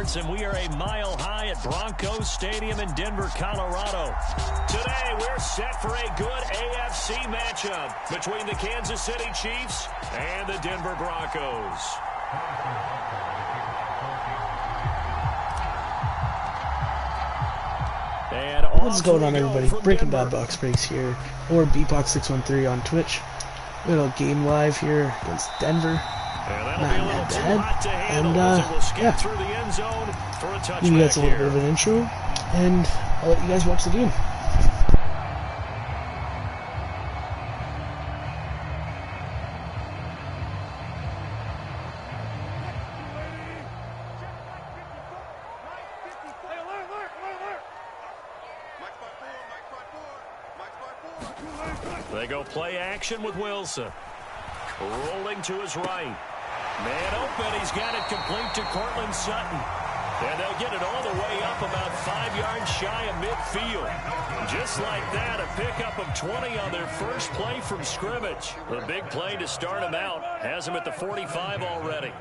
Sports, and we are a mile high at Broncos Stadium in Denver, Colorado. Today, we're set for a good AFC matchup between the Kansas City Chiefs and the Denver Broncos. What's going on, everybody? Breaking Bad Box Breaks here, or Bpoq 613 on Twitch. Little game live here against Denver. Not bad. And yeah, give you guys a little bit of an intro, and I'll let you guys watch the game. They go play action with Wilson. Rolling to his right. Man open. He's got it complete to Cortland Sutton. And they'll get it all the way up about 5 yards shy of midfield. Just like that, a pickup of 20 on their first play from scrimmage. A big play to start him out. Has him at the 45 already.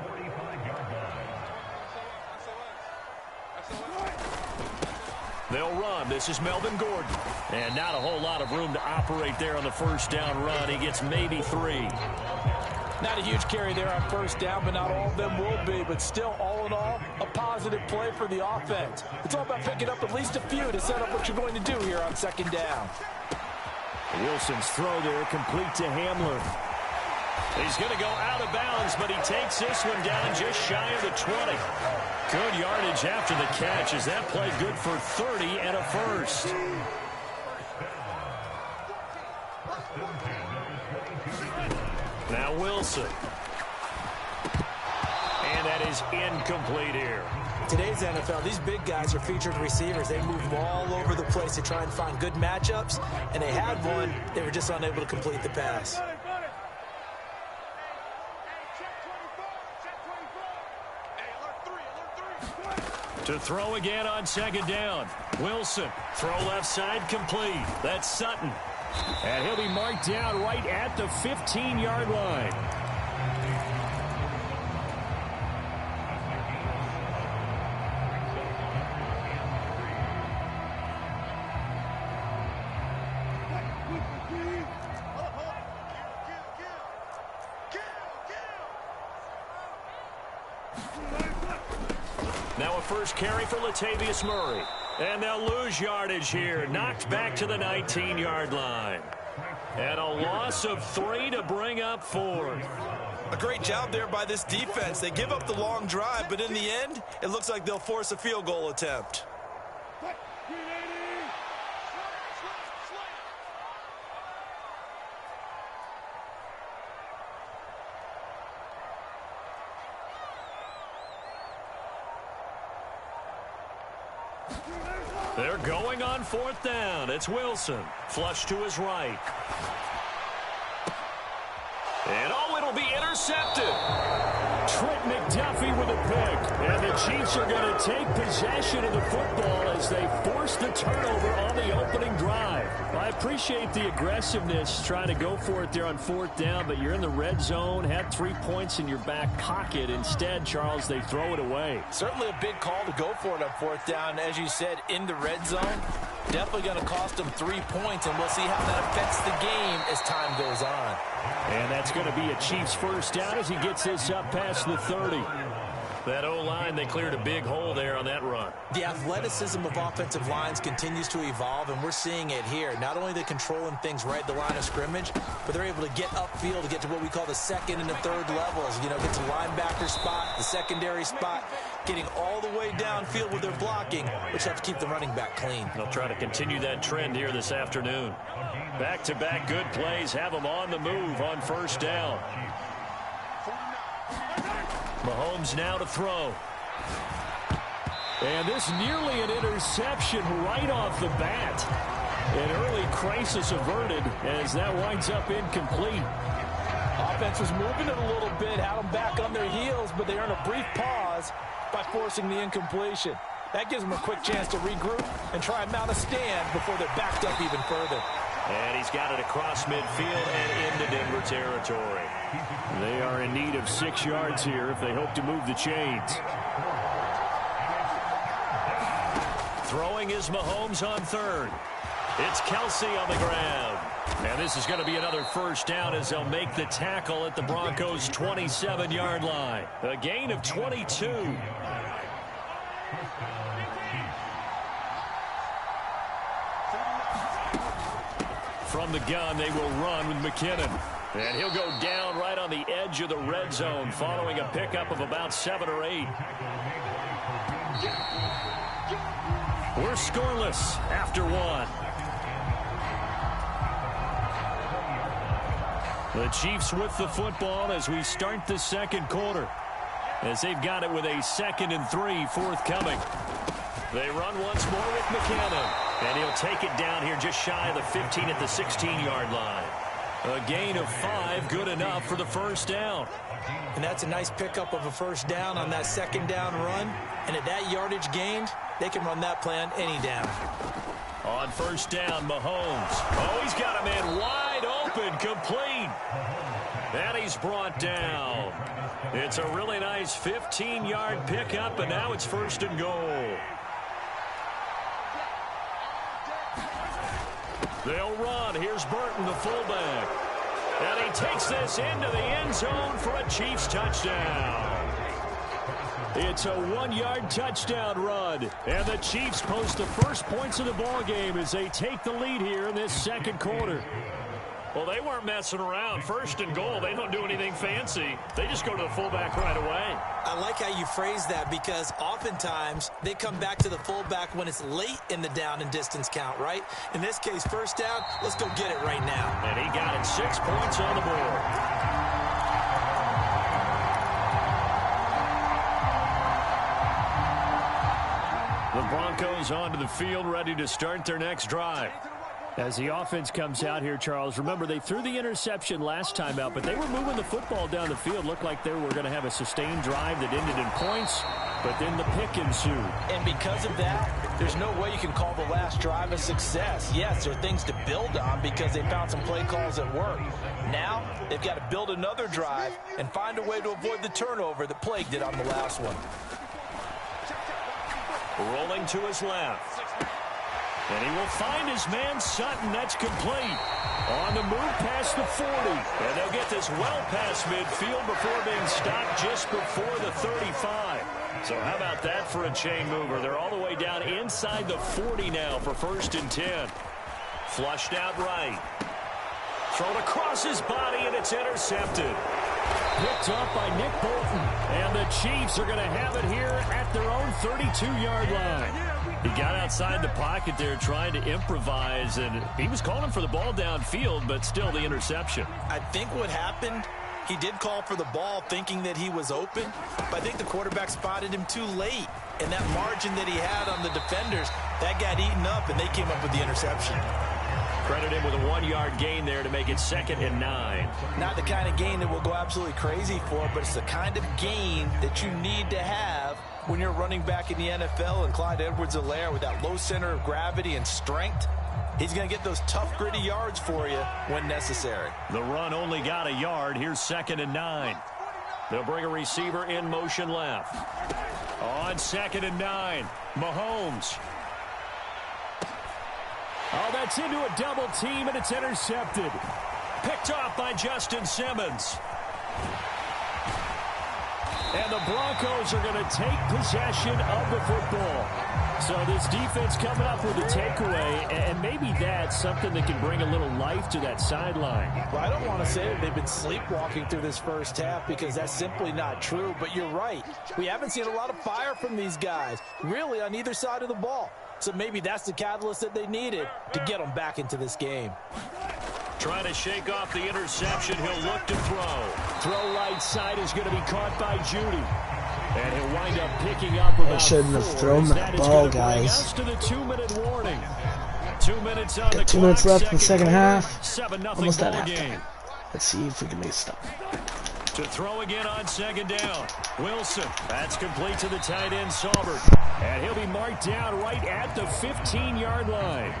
They'll run. This is Melvin Gordon. And not a whole lot of room to operate there on the first down run. He gets maybe 3. Not a huge carry there on first down, but not all of them will be. But still, all in all, a positive play for the offense. It's all about picking up at least a few to set up what you're going to do here on second down. Wilson's throw there complete to Hamler. He's going to go out of bounds, but he takes this one down just shy of the 20. Good yardage after the catch. Is that play good for 30 and a first? Now Wilson. And that is incomplete here. Today's NFL, these big guys are featured receivers. They move all over the place to try and find good matchups, and they had one. They were just unable to complete the pass. To throw again on second down. Wilson, throw left side complete. That's Sutton. And he'll be marked down right at the 15-yard line. Now a first carry for Latavius Murray. And they'll lose yardage here. Knocked back to the 19-yard line. And a loss of 3 to bring up 4. A great job there by this defense. They give up the long drive, but in the end, it looks like they'll force a field goal attempt. They're going on fourth down. It's Wilson. Flush to his right. And oh, it'll be intercepted. Trent McDuffie with a pick. And the Chiefs are going to take possession of the football as they force the turnover on the opening drive. I appreciate the aggressiveness trying to go for it there on fourth down, but you're in the red zone, had 3 points in your back pocket. Instead, Charles, they throw it away. Certainly a big call to go for it on fourth down. As you said, in the red zone, definitely going to cost them 3 points, and we'll see how that affects the game as time goes on. And that's going to be a Chiefs first down as he gets this up past the 30. That O-line, they cleared a big hole there on that run. The athleticism of offensive lines continues to evolve, and we're seeing it here. Not only are they controlling things right at the line of scrimmage, but they're able to get upfield to get to what we call the second and the third levels. You know, get to linebacker spot, the secondary spot, getting all the way downfield with their blocking, which have to keep the running back clean. They'll try to continue that trend here this afternoon. Back-to-back good plays have them on the move on first down. Mahomes now to throw. And this nearly an interception right off the bat. An early crisis averted as that winds up incomplete. Offense was moving it a little bit, had them back on their heels, but they earn a brief pause by forcing the incompletion. That gives them a quick chance to regroup and try and mount a stand before they're backed up even further. And he's got it across midfield and into Denver territory. They are in need of 6 yards here if they hope to move the chains. Throwing is Mahomes on third. It's Kelsey on the ground. And this is going to be another first down as they'll make the tackle at the Broncos' 27-yard line. A gain of 22. From the gun, they will run with McKinnon. And he'll go down right on the edge of the red zone following a pickup of about 7 or 8. We're scoreless after 1. The Chiefs with the football as we start the second quarter, as they've got it with a 2nd and 3 forthcoming. They run once more with McKinnon. And he'll take it down here just shy of the 15 at the 16-yard line. A gain of 5, good enough for the first down. And that's a nice pickup of a first down on that second down run. And at that yardage gained, they can run that play on any down. On first down, Mahomes. Oh, he's got him in wide open, complete. And he's brought down. It's a really nice 15-yard pickup, and now it's 1st and goal. They'll run. Here's Burton, the fullback. And he takes this into the end zone for a Chiefs touchdown. It's a 1-yard touchdown run. And the Chiefs post the first points of the ball game as they take the lead here in this second quarter. Well, they weren't messing around. 1st and goal, they don't do anything fancy. They just go to the fullback right away. I like how you phrase that because oftentimes they come back to the fullback when it's late in the down and distance count, right? In this case, first down, let's go get it right now. And he got it 6 points on the board. The Broncos onto the field, ready to start their next drive. As the offense comes out here, Charles, remember they threw the interception last time out, but they were moving the football down the field. Looked like they were going to have a sustained drive that ended in points, but then the pick ensued. And because of that, there's no way you can call the last drive a success. Yes, there are things to build on because they found some play calls that work. Now, they've got to build another drive and find a way to avoid the turnover that plagued it on the last one. Rolling to his left. And he will find his man Sutton. That's complete. On the move past the 40. And they'll get this well past midfield before being stopped just before the 35. So how about that for a chain mover? They're all the way down inside the 40 now for 1st and 10. Flushed out right. Thrown across his body, and it's intercepted. Picked up by Nick Bolton. And the Chiefs are going to have it here at their own 32-yard line. He got outside the pocket there trying to improvise, and he was calling for the ball downfield, but still the interception. I think what happened, he did call for the ball thinking that he was open, but I think the quarterback spotted him too late. And that margin that he had on the defenders, that got eaten up, and they came up with the interception. Credit him with a 1-yard gain there to make it 2nd and 9. Not the kind of gain that we'll go absolutely crazy for, but it's the kind of gain that you need to have when you're running back in the NFL. And Clyde Edwards-Helaire with that low center of gravity and strength, he's going to get those tough, gritty yards for you when necessary. The run only got a yard. Here's 2nd and 9. They'll bring a receiver in motion left. On 2nd and 9, Mahomes. Oh, that's into a double team, and it's intercepted. Picked off by Justin Simmons. And the Broncos are going to take possession of the football. So this defense coming up with a takeaway, and maybe that's something that can bring a little life to that sideline. Well, I don't want to say that they've been sleepwalking through this first half because that's simply not true, but you're right. We haven't seen a lot of fire from these guys, really on either side of the ball. So maybe that's the catalyst that they needed to get them back into this game. Trying to shake off the interception. He'll look to throw. Throw right side is going to be caught by Judy. And he'll wind up picking up about 4. I shouldn't have thrown that ball, guys. To the 2-minute warning. 2 minutes on the 2 minutes left in the second half. 7-0 Almost at ball halftime. game. Let's see if we can make a stop. To throw again on 2nd down. Wilson. That's complete to the tight end, Saubert. And he'll be marked down right at the 15-yard line.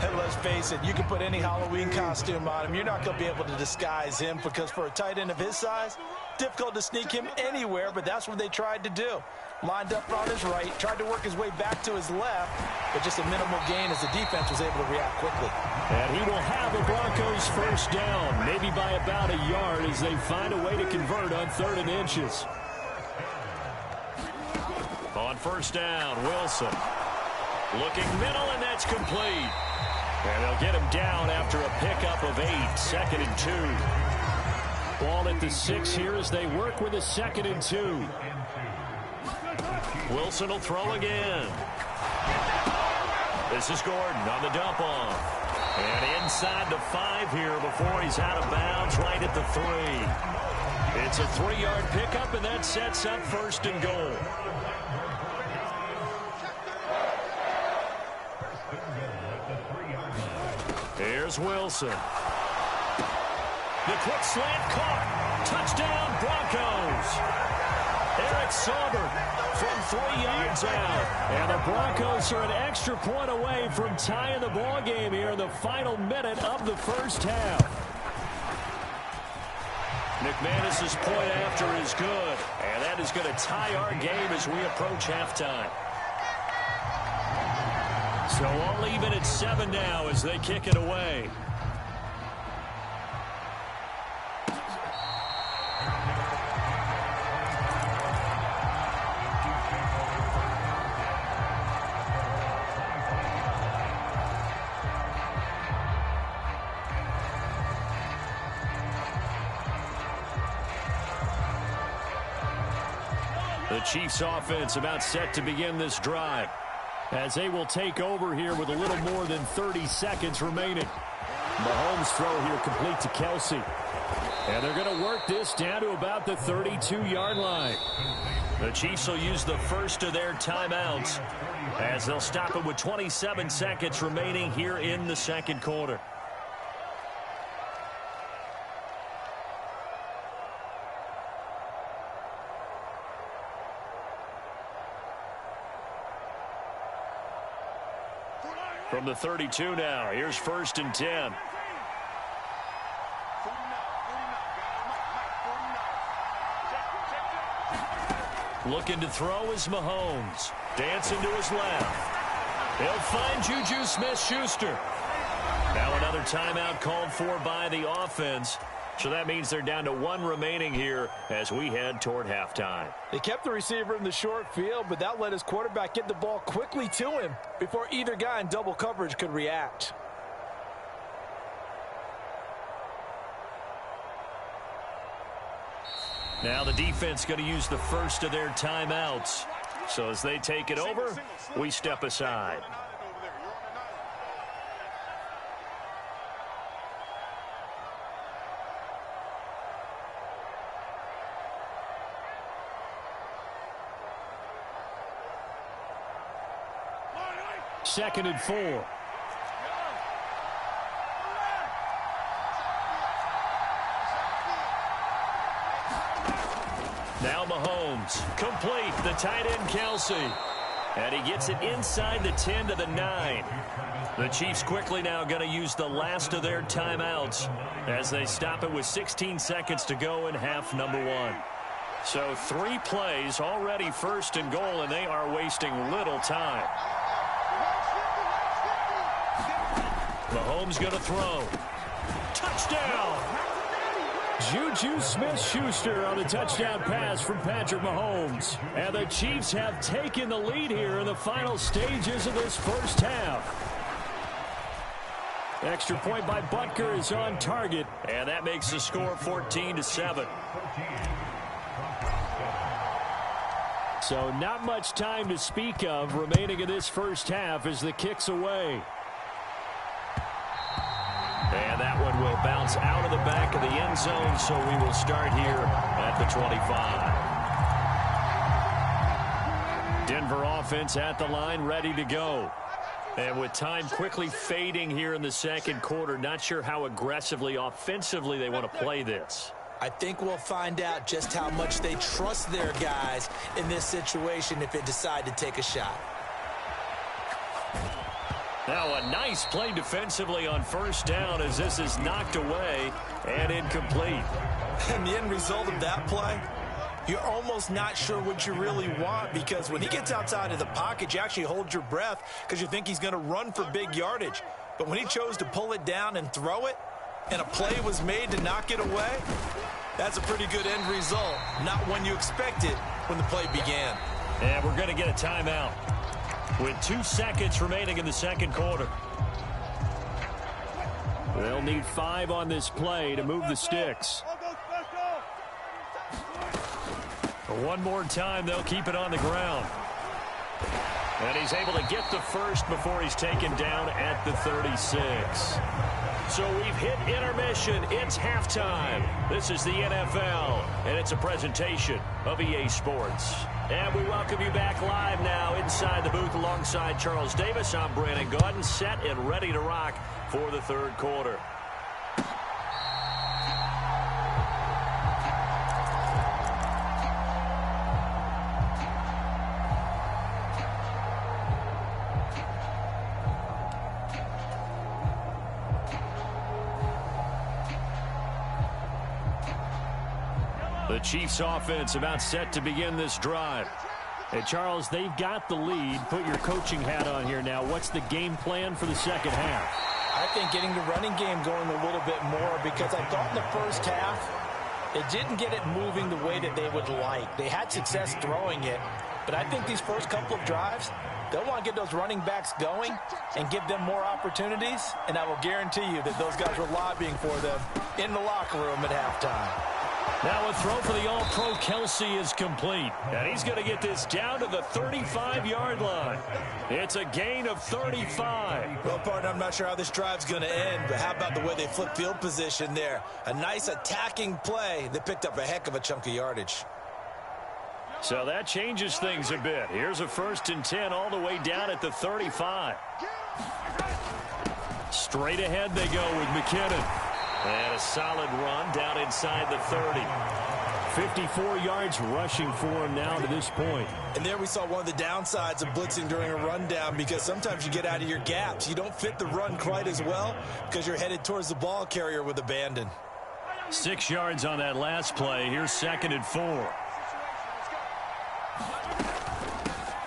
And let's face it, you can put any Halloween costume on him. You're not going to be able to disguise him because for a tight end of his size, Difficult to sneak him anywhere, but that's what they tried to do. Lined up on his right, tried to work his way back to his left, but just a minimal gain as the defense was able to react quickly. And he will have the Broncos first down, maybe by about a yard as they find a way to convert on 3rd and inches. On first down, Wilson. Looking middle, and that's complete. And they'll get him down after a pickup of 8, 2nd and 2. Ball at the 6 here as they work with a 2nd and 2. Wilson will throw again. This is Gordon on the dump off. And inside the 5 here before he's out of bounds right at the 3. It's a 3-yard pickup, and that sets up 1st and goal. Here's Wilson. The quick slant caught. Touchdown, Broncos. Eric Sauber from 3 yards out. And the Broncos are an extra point away from tying the ball game here in the final minute of the first half. McManus's point after is good. And that is going to tie our game as we approach halftime. So all even at 7 now as they kick it away. The Chiefs offense about set to begin this drive, as they will take over here with a little more than 30 seconds remaining. Mahomes' throw here complete to Kelsey. And they're going to work this down to about the 32-yard line. The Chiefs will use the first of their timeouts as they'll stop it with 27 seconds remaining here in the second quarter. From the 32 now, here's 1st and 10. Looking to throw is Mahomes. Dancing to his left. He'll find Juju Smith-Schuster. Now another timeout called for by the offense. So that means they're down to 1 remaining here as we head toward halftime. They kept the receiver in the short field, but that let his quarterback get the ball quickly to him before either guy in double coverage could react. Now the defense going to use the first of their timeouts. So as they take it over, we step aside. Second and 4. Now Mahomes, complete, the tight end Kelsey. And he gets it inside the 10 to the 9. The Chiefs quickly now going to use the last of their timeouts as they stop it with 16 seconds to go in half number 1. So 3 plays, already 1st and goal, and they are wasting little time. Mahomes going to throw. Touchdown! Juju Smith-Schuster on the touchdown pass from Patrick Mahomes. And the Chiefs have taken the lead here in the final stages of this first half. Extra point by Butker is on target, and that makes the score 14-7. So not much time to speak of remaining in this first half as the kick's away. And that one will bounce out of the back of the end zone, so we will start here at the 25. Denver offense at the line, ready to go. And with time quickly fading here in the second quarter, not sure how aggressively, offensively they want to play this. I think we'll find out just how much they trust their guys in this situation if they decide to take a shot. Now a nice play defensively on first down as this is knocked away and incomplete. And the end result of that play, you're almost not sure what you really want, because when he gets outside of the pocket, you actually hold your breath because you think he's going to run for big yardage. But when he chose to pull it down and throw it, and a play was made to knock it away, that's a pretty good end result. Not one you expected when the play began. And we're going to get a timeout with 2 seconds remaining in the second quarter. They'll need 5 on this play to move the sticks. One more time, they'll keep it on the ground. And he's able to get the first before he's taken down at the 36. So we've hit intermission. It's halftime. This is the NFL, and it's a presentation of EA Sports. And we welcome you back live now inside the booth alongside Charles Davis. I'm Brandon Gordon, set and ready to rock for the third quarter. The Chiefs offense about set to begin this drive. Hey, Charles, they've got the lead. Put your coaching hat on here now. What's the game plan for the second half? I think getting the running game going a little bit more, because I thought in the first half it didn't get it moving the way that they would like. They had success throwing it, but I think these first couple of drives, they'll want to get those running backs going and give them more opportunities, and I will guarantee you that those guys were lobbying for them in the locker room at halftime. Now a throw for the All-Pro Kelsey is complete. And he's going to get this down to the 35-yard line. It's a gain of 35. Well, partner, I'm not sure how this drive's going to end, but how about the way they flip field position there? A nice attacking play that picked up a heck of a chunk of yardage. So that changes things a bit. Here's a 1st and 10 all the way down at the 35. Straight ahead they go with McKinnon. And a solid run down inside the 30. 54 yards rushing for him now to this point. And there we saw one of the downsides of blitzing during a rundown, because sometimes you get out of your gaps. You don't fit the run quite as well because you're headed towards the ball carrier with abandon. 6 yards on that last play. Here's 2nd and 4.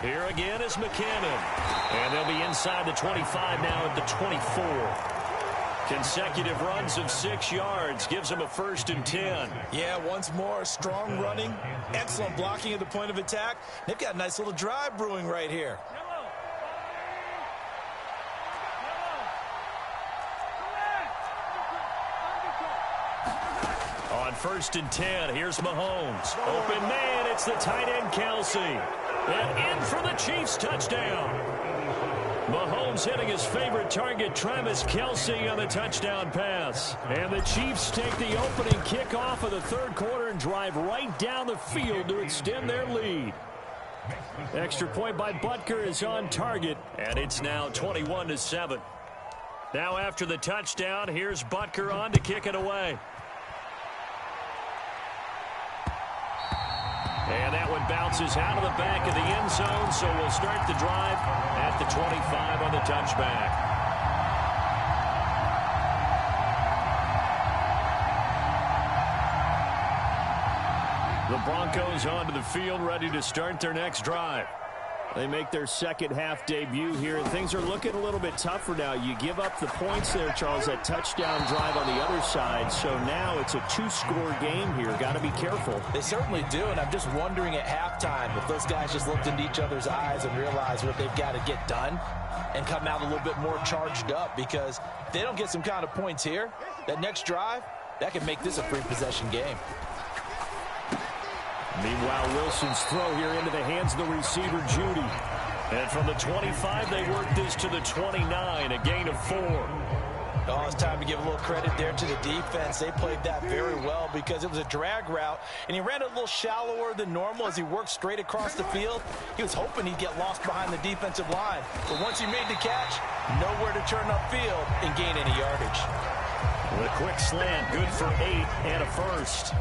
Here again is McKinnon. And they'll be inside the 25 now at the 24. Consecutive runs of 6 yards gives them a 1st and 10. Yeah, once more, strong running, excellent blocking at the point of attack. They've got a nice little drive brewing right here. On 1st and 10, here's Mahomes. Open man, it's the tight end Kelsey. And in for the Chiefs touchdown. Mahomes hitting his favorite target, Travis Kelsey, on the touchdown pass. And the Chiefs take the opening kickoff of the third quarter and drive right down the field to extend their lead. Extra point by Butker is on target, and it's now 21-7. Now after the touchdown, here's Butker on to kick it away. And that one bounces out of the back of the end zone, so we'll start the drive at the 25 on the touchback. The Broncos onto the field, ready to start their next drive. They make their second half debut here, and things are looking a little bit tougher now. You give up the points there, Charles, that touchdown drive on the other side. So now it's a 2-score game here. Got to be careful. They certainly do, and I'm just wondering at halftime if those guys just looked into each other's eyes and realized what they've got to get done and come out a little bit more charged up, because if they don't get some kind of points here, that next drive, that could make this a free-possession game. Meanwhile, Wilson's throw here into the hands of the receiver, Judy. And from the 25, they work this to the 29, a gain of 4. Oh, it's time to give a little credit there to the defense. They played that very well because it was a drag route, and he ran it a little shallower than normal as he worked straight across the field. He was hoping he'd get lost behind the defensive line. But once he made the catch, nowhere to turn upfield and gain any yardage. With a quick slant, good for 8 and a first.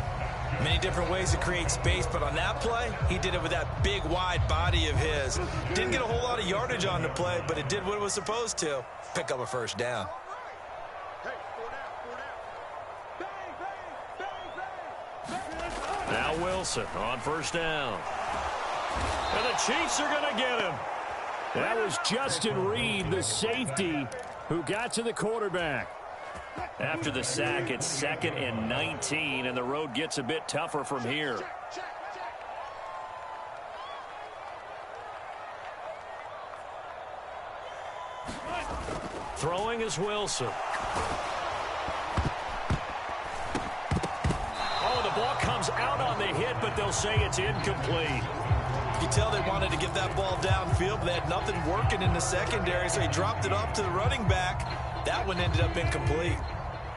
Many different ways to create space, but on that play, he did it with that big, wide body of his. Didn't get a whole lot of yardage on the play, but it did what it was supposed to. Pick up a first down. Now Wilson on first down. And the Chiefs are going to get him. That was Justin Reed, the safety, who got to the quarterback. After the sack, it's 2nd and 19, and the road gets a bit tougher from here. Throwing is Wilson. Oh, the ball comes out on the hit, but they'll say it's incomplete. You can tell they wanted to get that ball downfield, but they had nothing working in the secondary, so he dropped it off to the running back. That one ended up incomplete.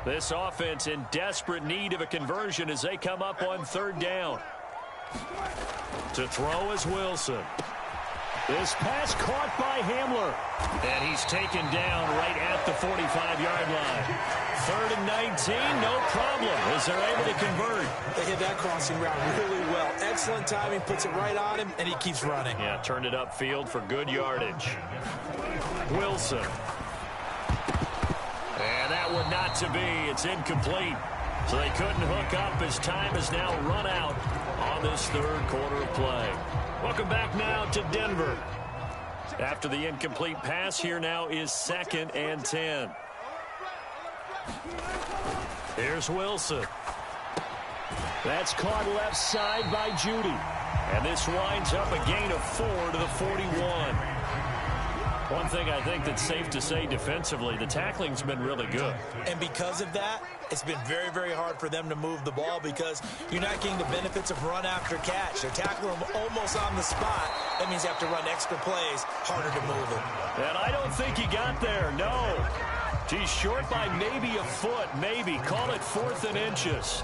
This offense in desperate need of a conversion as they come up on 3rd down. To throw is Wilson. This pass caught by Hamler. And he's taken down right at the 45-yard line. 3rd and 19, no problem, as they're able to convert. They hit that crossing route really well. Excellent timing, puts it right on him, and he keeps running. Yeah, turned it upfield for good yardage. Wilson. And that one not to be. It's incomplete. So they couldn't hook up as time has now run out on this 3rd quarter of play. Welcome back now to Denver. After the incomplete pass, here now is 2nd and 10. Here's Wilson. That's caught left side by Judy. And this winds up a gain of 4 to the 41. One thing I think that's safe to say defensively, the tackling's been really good. And because of that, it's been very, very hard for them to move the ball because you're not getting the benefits of run after catch. They're tackling them almost on the spot. That means you have to run extra plays, harder to move them. And I don't think he got there, no. He's short by maybe a foot, maybe. Call it 4th and inches.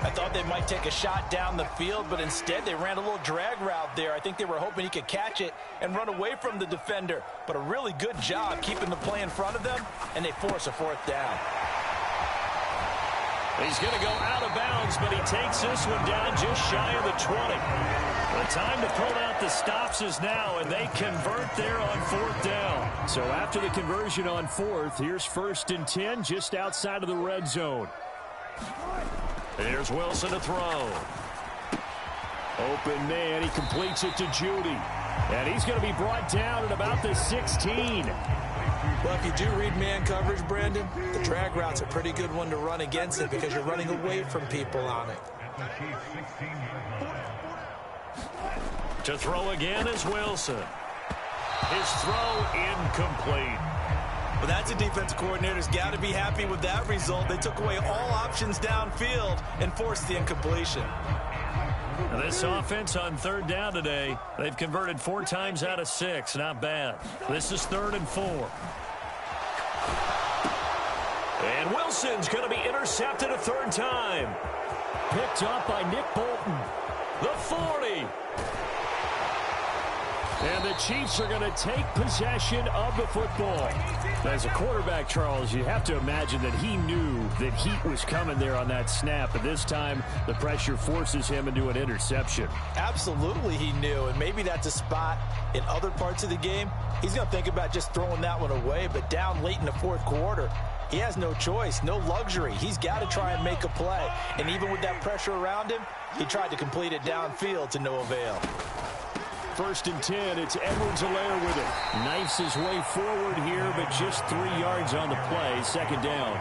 I thought they might take a shot down the field, but instead they ran a little drag route there. I think they were hoping he could catch it and run away from the defender. But a really good job keeping the play in front of them, and they force a 4th down. He's going to go out of bounds, but he takes this one down just shy of the 20. The time to pull out the stops is now, and they convert there on 4th down. So after the conversion on 4th, here's 1st and 10 just outside of the red zone. Here's Wilson to throw. Open man, he completes it to Judy. And he's going to be brought down at about the 16. Well, if you do read man coverage, Brandon, the drag route's a pretty good one to run against it because you're running away from people on it. To throw again is Wilson. His throw incomplete. Well, that's a defensive coordinator's got to be happy with that result. They took away all options downfield and forced the incompletion. Now this offense on 3rd down today, they've converted 4 times out of 6. Not bad. This is 3rd and 4. And Wilson's going to be intercepted a 3rd time. Picked up by Nick Bolton. The 40. And the Chiefs are going to take possession of the football. As a quarterback, Charles, you have to imagine that he knew that heat was coming there on that snap. But this time, the pressure forces him into an interception. Absolutely he knew, and maybe that's a spot in other parts of the game. He's going to think about just throwing that one away, but down late in the 4th quarter, he has no choice, no luxury. He's got to try and make a play. And even with that pressure around him, he tried to complete it downfield to no avail. 1st and 10, it's Edwards-Helaire with it. Knifes his way forward here, but just 3 yards on the play. 2nd down.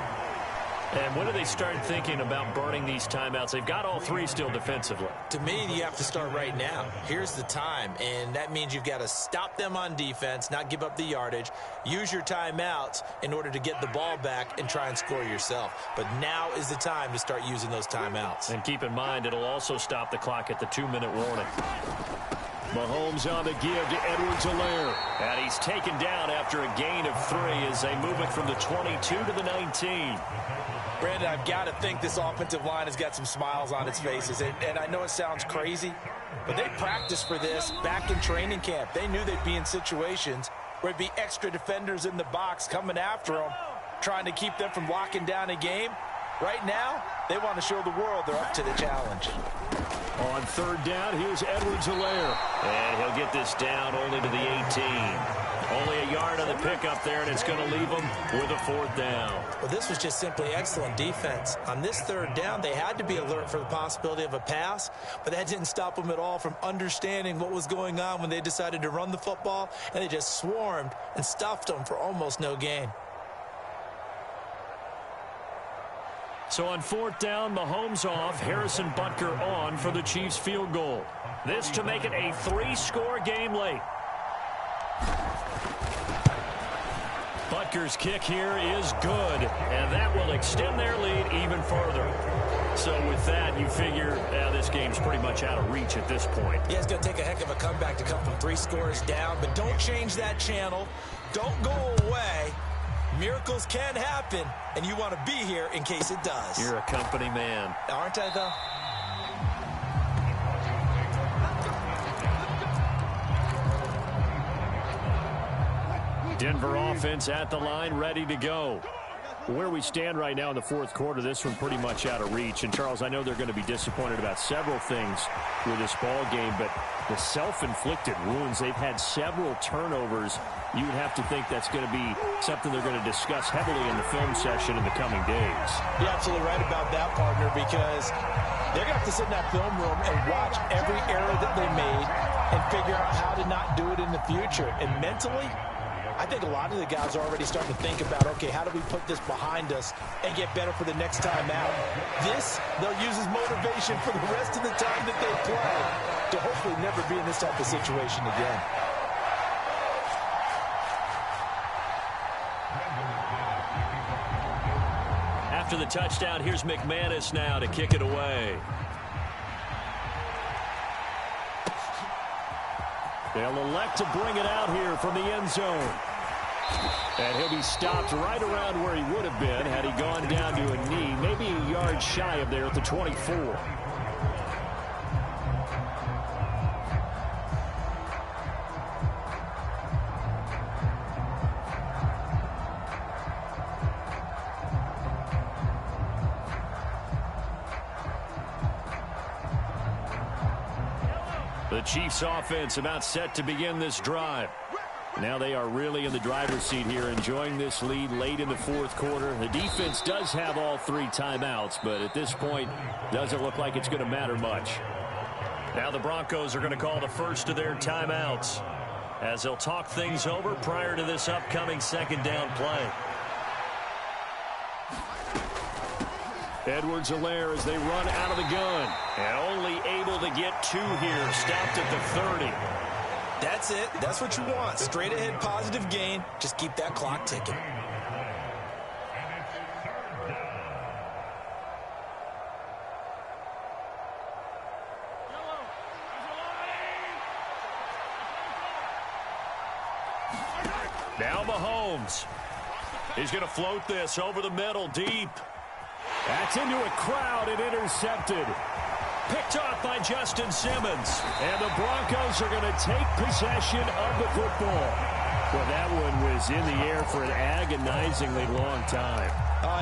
And when do they start thinking about burning these timeouts? They've got all 3 still defensively. To me, you have to start right now. Here's the time, and that means you've got to stop them on defense, not give up the yardage, use your timeouts in order to get the ball back and try and score yourself. But now is the time to start using those timeouts. And keep in mind, it'll also stop the clock at the 2-minute warning. Mahomes on the give to Edwards-Helaire. And he's taken down after a gain of 3 as they move it from the 22 to the 19. Brandon, I've got to think this offensive line has got some smiles on its faces. And I know it sounds crazy, but they practiced for this back in training camp. They knew they'd be in situations where it'd be extra defenders in the box coming after them, trying to keep them from locking down a game. Right now, They want to show the world they're up to the challenge. On third down, here's Edwards-Helaire. And he'll get this down only to the 18. Only a yard on the pickup there, and it's going to leave them with a fourth down. Well, this was just simply excellent defense. On this third down, they had to be alert for the possibility of a pass, but that didn't stop them at all from understanding what was going on when they decided to run the football, and they just swarmed and stuffed them for almost no gain. So on fourth down, Mahomes off, Harrison Butker on for the Chiefs field goal. This to make it a 3-score game late. Butker's kick here is good, and that will extend their lead even further. So with that, you figure this game's pretty much out of reach at this point. Yeah, it's going to take a heck of a comeback to come from 3 scores down, but don't change that channel. Don't go away. Miracles can happen, and you want to be here in case it does. You're a company man. Aren't I, though? Denver offense at the line, ready to go. Where we stand right now in the fourth quarter, this one pretty much out of reach. And, Charles, I know they're going to be disappointed about several things with this ball game, but the self-inflicted wounds, they've had several turnovers. You would have to think that's going to be something they're going to discuss heavily in the film session in the coming days. You're absolutely right about that, partner, because they're going to have to sit in that film room and watch every error that they made and figure out how to not do it in the future. And mentally, I think a lot of the guys are already starting to think about, okay, how do we put this behind us and get better for the next time out? This, they'll use as motivation for the rest of the time that they play to hopefully never be in this type of situation again. After the touchdown, here's McManus now to kick it away. They'll elect to bring it out here from the end zone. And he'll be stopped right around where he would have been had he gone down to a knee, maybe a yard shy of there at the 24. The Chiefs offense about set to begin this drive. Now they are really in the driver's seat here, enjoying this lead late in the fourth quarter. The defense does have all 3 timeouts, but at this point, doesn't look like it's going to matter much. Now the Broncos are going to call the first of their timeouts as they'll talk things over prior to this upcoming second down play. Edwards-Helaire as they run out of the gun. And only able to get 2 here. Stopped at the 30. That's it. That's what you want. Straight ahead positive gain. Just keep that clock ticking. Now Mahomes. He's going to float this over the middle deep. That's into a crowd and intercepted. Picked off by Justin Simmons. And the Broncos are going to take possession of the football. Well, that one was in the air for an agonizingly long time.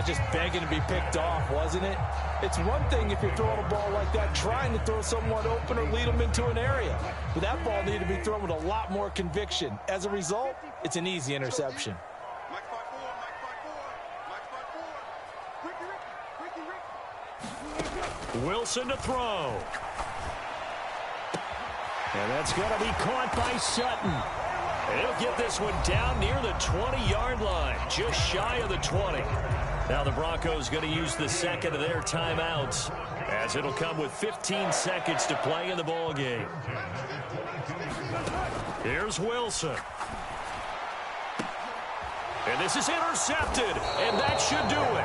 Just begging to be picked off, wasn't it? It's one thing if you're throwing a ball like that, trying to throw someone open or lead them into an area. But that ball needed to be thrown with a lot more conviction. As a result, it's an easy interception. Wilson to throw. And that's going to be caught by Sutton. He'll get this one down near the 20-yard line, just shy of the 20. Now the Broncos going to use the second of their timeouts, as it'll come with 15 seconds to play in the ball game. Here's Wilson. And this is intercepted, and that should do it.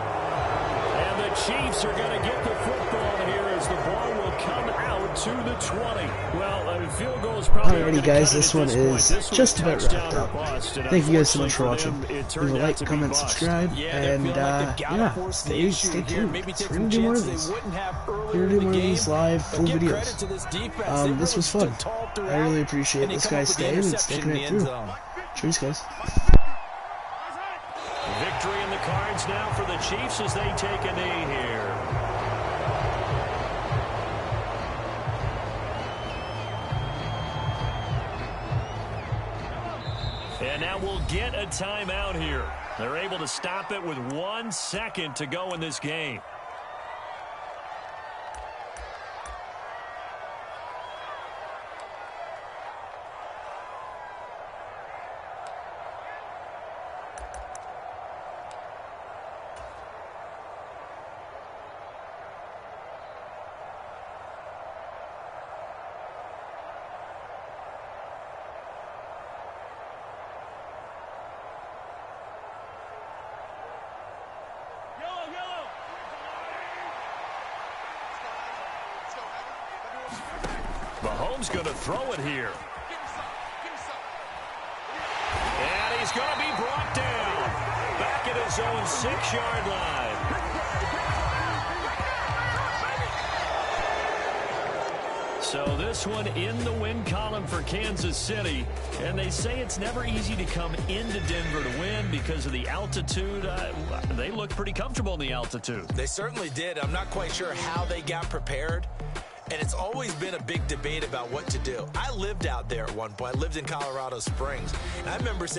And the Chiefs are going to get the football here as the ball will come out to the 20. Well, a field goal is probably... Alrighty guys, this one is just about wrapped up. Thank you guys so much for watching. Leave a like, comment, subscribe, and yeah, stay tuned. We're going to do more of these. We're going to do more of these live full videos. This was fun. I really appreciate this guy staying and sticking it through. Cheers guys. Victory in the cards now for the Chiefs as they take a knee here. And now we'll get a timeout here. They're able to stop it with 1 second to go in this game. Mahomes going to throw it here. And he's going to be brought down. Back at his own 6-yard line. So this one in the win column for Kansas City. And they say it's never easy to come into Denver to win because of the altitude. They look pretty comfortable in the altitude. They certainly did. I'm not quite sure how they got prepared. And it's always been a big debate about what to do. I lived out there at one point. I lived in Colorado Springs. And I remember saying,